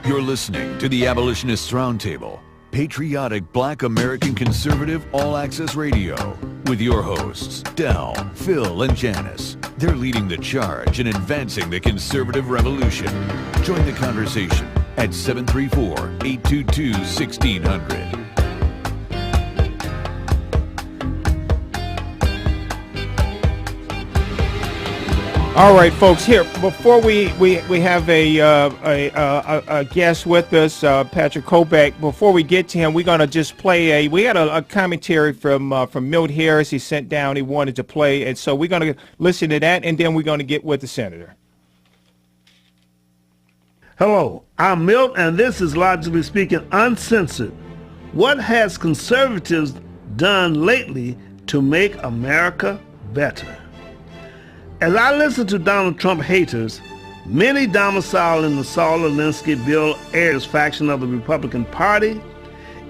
You're listening to the Abolitionist Roundtable, patriotic Black American conservative all-access radio, with your hosts, Del, Phil, and Janice. They're leading the charge in advancing the conservative revolution. Join the conversation at 734-822-1600. All right, folks. Here, before we have a guest with us, Patrick Colbeck. Before we get to him, we're gonna just play we had a commentary from Milt Harris. He sent down. He wanted to play, and so we're gonna listen to that, and then we're gonna get with the senator. Hello, I'm Milt, and this is Logically Speaking Uncensored. What has conservatives done lately to make America better? As I listen to Donald Trump haters, many domiciled in the Saul Alinsky, Bill Ayers faction of the Republican Party,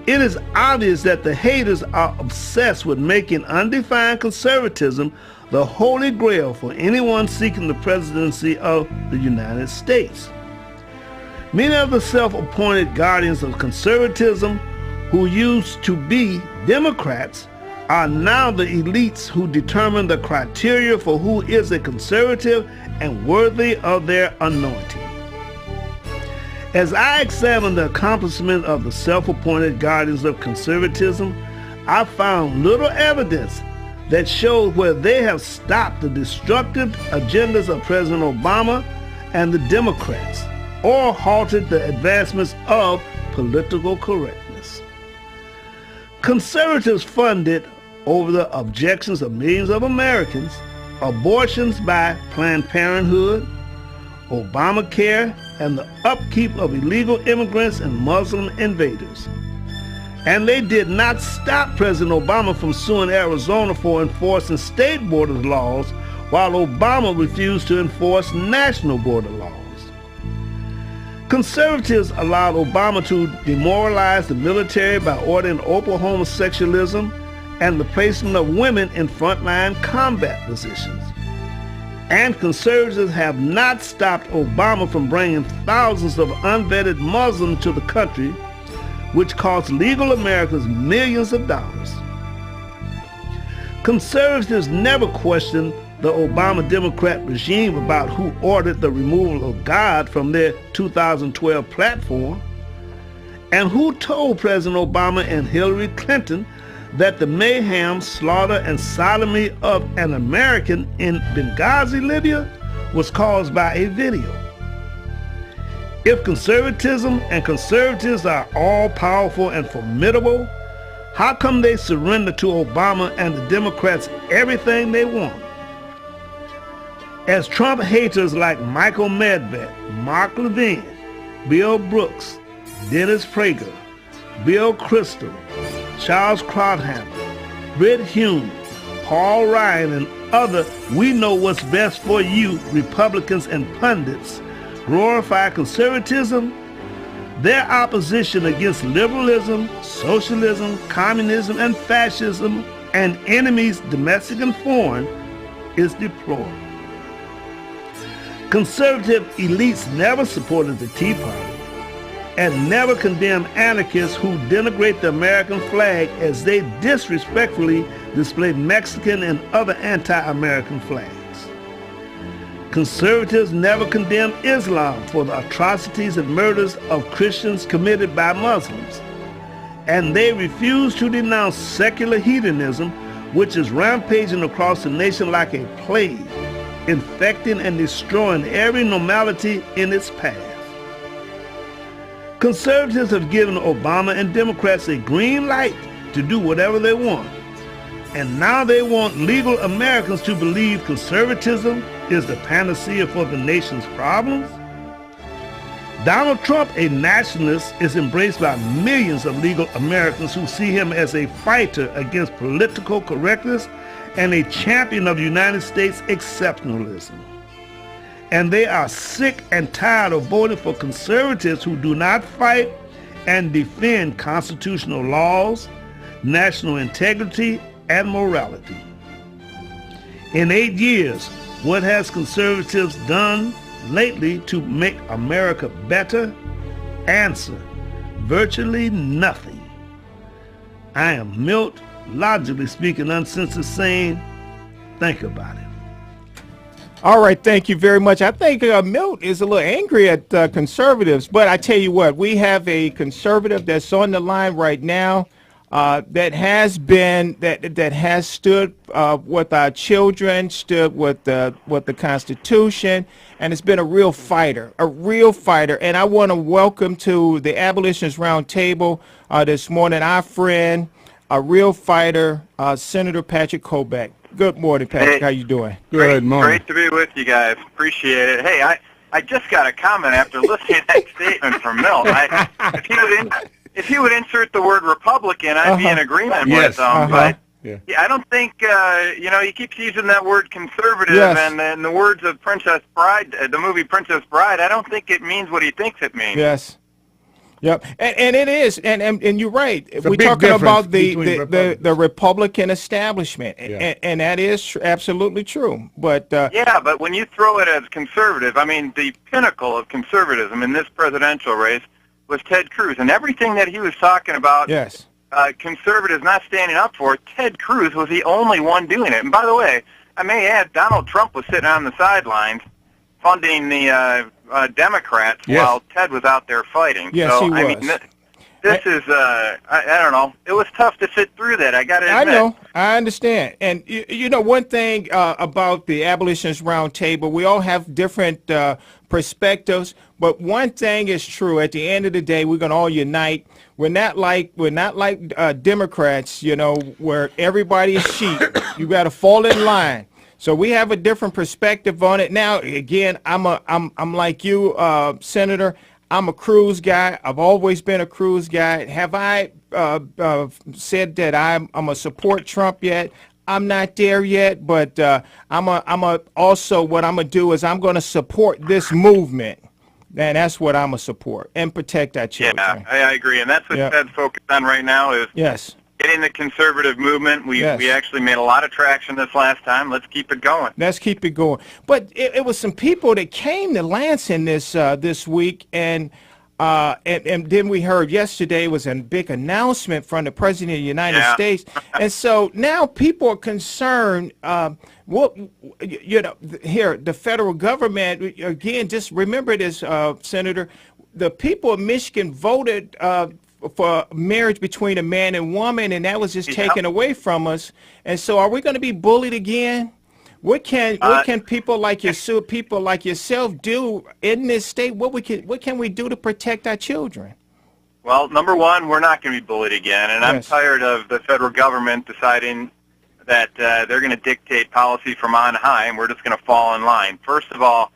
it is obvious that the haters are obsessed with making undefined conservatism the holy grail for anyone seeking the presidency of the United States. Many of the self-appointed guardians of conservatism who used to be Democrats are now the elites who determine the criteria for who is a conservative and worthy of their anointing. As I examine the accomplishment of the self-appointed guardians of conservatism, I found little evidence that shows where they have stopped the destructive agendas of President Obama and the Democrats, or halted the advancements of political correctness. Conservatives funded, over the objections of millions of Americans, abortions by Planned Parenthood, Obamacare, and the upkeep of illegal immigrants and Muslim invaders. And they did not stop President Obama from suing Arizona for enforcing state border laws, while Obama refused to enforce national border laws. Conservatives allowed Obama to demoralize the military by ordering open homosexualism and the placement of women in frontline combat positions. And conservatives have not stopped Obama from bringing thousands of unvetted Muslims to the country, which cost legal Americans millions of dollars. Conservatives never questioned the Obama Democrat regime about who ordered the removal of God from their 2012 platform, and who told President Obama and Hillary Clinton that the mayhem, slaughter, and sodomy of an American in Benghazi, Libya, was caused by a video. If conservatism and conservatives are all-powerful and formidable, how come they surrender to Obama and the Democrats everything they want? As Trump haters like Michael Medved, Mark Levin, Bill Brooks, Dennis Prager, Bill Kristol, Charles Krauthammer, Brit Hume, Paul Ryan, and other "we know what's best for you" Republicans and pundits glorify conservatism, their opposition against liberalism, socialism, communism, and fascism, and enemies domestic and foreign, is deplorable. Conservative elites never supported the Tea Party and never condemn anarchists who denigrate the American flag as they disrespectfully display Mexican and other anti-American flags. Conservatives never condemn Islam for the atrocities and murders of Christians committed by Muslims, and they refuse to denounce secular hedonism, which is rampaging across the nation like a plague, infecting and destroying every normality in its path. Conservatives have given Obama and Democrats a green light to do whatever they want. And now they want legal Americans to believe conservatism is the panacea for the nation's problems? Donald Trump, a nationalist, is embraced by millions of legal Americans who see him as a fighter against political correctness and a champion of United States exceptionalism. And they are sick and tired of voting for conservatives who do not fight and defend constitutional laws, national integrity, and morality. In 8 years, what has conservatives done lately to make America better? Answer, virtually nothing. I am Milt, logically speaking, uncensored, saying, think about it. All right, thank you very much. I think Milt is a little angry at conservatives, but I tell you what, we have a conservative that's on the line right now that has stood with our children, stood with the Constitution, and it's been a real fighter. And I want to welcome to the Abolitionist Roundtable this morning our friend, a real fighter, Senator Patrick Colbeck. Good morning, Patrick. Hey, how you doing? Good morning. Great to be with you guys. Appreciate it. Hey, I just got a comment after listening to that statement from Milt. If he would insert the word Republican, I'd be in agreement with him. But yeah, I don't think, he keeps using that word conservative, and in the words of Princess Bride, the movie Princess Bride, I don't think it means what he thinks it means. Yes. Yep, and it is, and you're right. We're talking about the Republican establishment, and that is absolutely true. But yeah, but when you throw it as conservative, I mean, the pinnacle of conservatism in this presidential race was Ted Cruz, and everything that he was talking about, conservatives not standing up for, Ted Cruz was the only one doing it. And by the way, I may add, Donald Trump was sitting on the sidelines funding the Democrats while Ted was out there fighting. Yes, so, he was. I mean, this is, I don't know. It was tough to sit through that, I got to admit. I know. I understand. And, you know, one thing about the Abolitionist Roundtable, we all have different perspectives, but one thing is true. At the end of the day, we're going to all unite. We're not like Democrats, you know, where everybody is sheep. You got to fall in line. So we have a different perspective on it. Now, again, I'm like you, Senator. I'm a Cruz guy. I've always been a Cruz guy. Have I said that I'm a support Trump yet? I'm not there yet, but also what I'm gonna do is I'm gonna support this movement, and that's what I'm gonna support and protect our children. Yeah, I agree, and that's what Ted's focused on right now is getting the conservative movement. We actually made a lot of traction this last time. Let's keep it going. Let's keep it going. But it was some people that came to Lansing this week, and then we heard yesterday was a big announcement from the President of the United States. And so now people are concerned. Here, the federal government, again, just remember this, Senator, the people of Michigan voted for marriage between a man and woman, and that was just taken away from us. And so, are we going to be bullied again? What can people like yourself do in this state? What can we do to protect our children? Well, number one, we're not going to be bullied again, and I'm tired of the federal government deciding that they're going to dictate policy from on high, and we're just going to fall in line. First of all,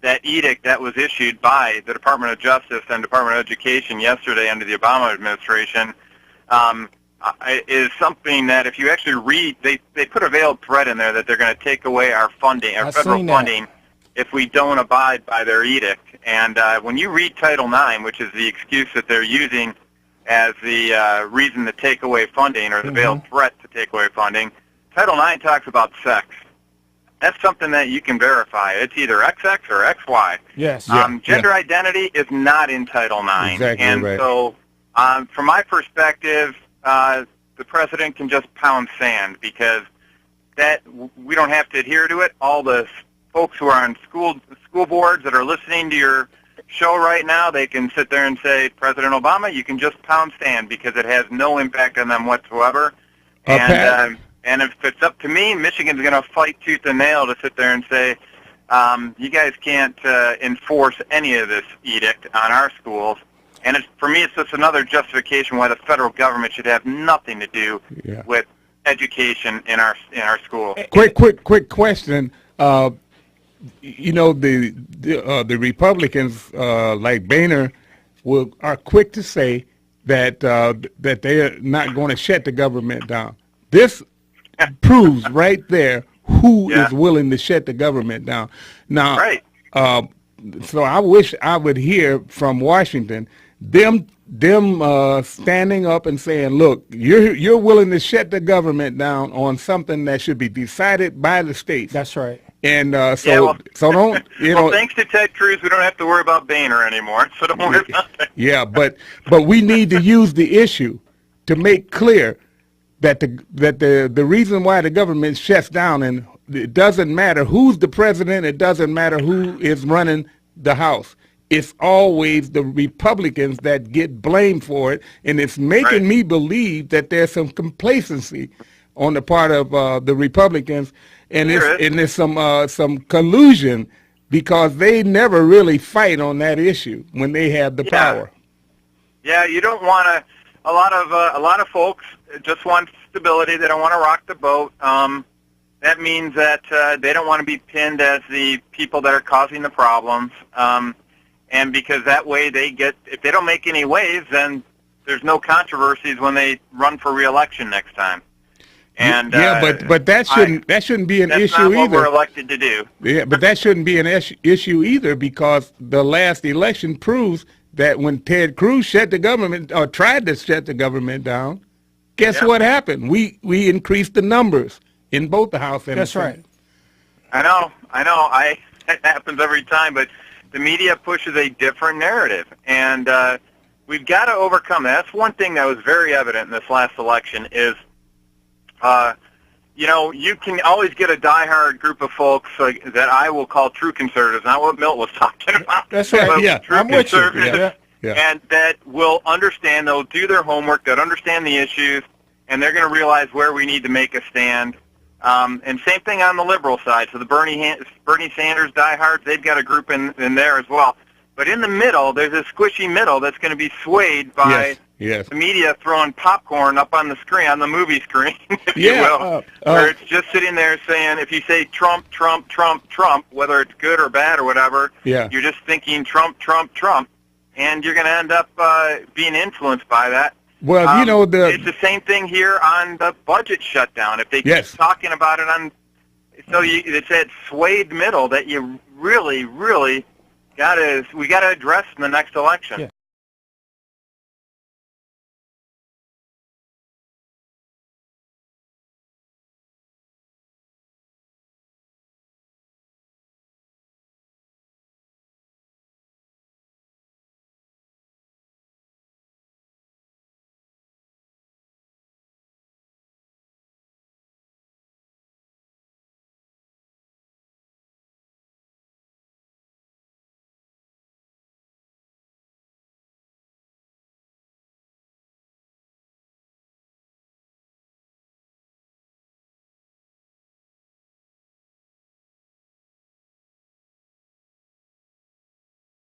that edict that was issued by the Department of Justice and Department of Education yesterday under the Obama administration is something that if you actually read, they put a veiled threat in there that they're going to take away our funding, our federal funding, if we don't abide by their edict. And when you read Title IX, which is the excuse that they're using as the reason to take away funding or the veiled threat to take away funding, Title IX talks about sex. That's something that you can verify. It's either XX or XY. Yes. Gender identity is not in Title IX. Exactly and so, from my perspective, the president can just pound sand because that we don't have to adhere to it. All the folks who are on school boards that are listening to your show right now, they can sit there and say, President Obama, you can just pound sand because it has no impact on them whatsoever. And if it's up to me, Michigan's going to fight tooth and nail to sit there and say, you guys can't enforce any of this edict on our schools. And for me, it's just another justification why the federal government should have nothing to do with education in our schools. Quick question. You know, the Republicans like Boehner are quick to say that they are not going to shut the government down. This proves right there who is willing to shut the government down. Now, so I wish I would hear from Washington them standing up and saying, look, you're willing to shut the government down on something that should be decided by the states. That's right. And so don't, thanks to Ted Cruz, we don't have to worry about Boehner anymore, so don't worry about that. Yeah, but we need to use the issue to make clear that the reason why the government shuts down, and it doesn't matter who's the president, it doesn't matter who is running the House. It's always the Republicans that get blamed for it, and it's making me believe that there's some complacency on the part of the Republicans, and there's some collusion because they never really fight on that issue when they have the power. Yeah, you don't want to. A lot of folks just want stability. They don't want to rock the boat. That means that they don't want to be pinned as the people that are causing the problems. And because that way if they don't make any waves, then there's no controversies when they run for re-election next time. And but that shouldn't be an issue either. That's not what we're elected to do. Yeah, but that shouldn't be an issue either, because the last election proves that when Ted Cruz shut the government or tried to shut the government down, guess what happened? We increased the numbers in both the House and the Senate. I know. It happens every time, but the media pushes a different narrative, and we've got to overcome that. That's one thing that was very evident in this last election is, you can always get a diehard group of folks that I will call true conservatives, not what Milt was talking about. That's right. Yeah, I'm with you. And that will understand, they'll do their homework, they'll understand the issues, and they're going to realize where we need to make a stand. And same thing on the liberal side. So the Bernie Sanders diehards, they've got a group in there as well. But in the middle, there's a squishy middle that's going to be swayed by the media throwing popcorn up on the screen, on the movie screen, if you will, where it's just sitting there saying, if you say Trump, Trump, Trump, Trump, whether it's good or bad or whatever, you're just thinking Trump, Trump, Trump, and you're going to end up being influenced by that. Well, it's the same thing here on the budget shutdown. If they keep talking about it it's that swayed middle that you really, really we got to address in the next election. Yeah.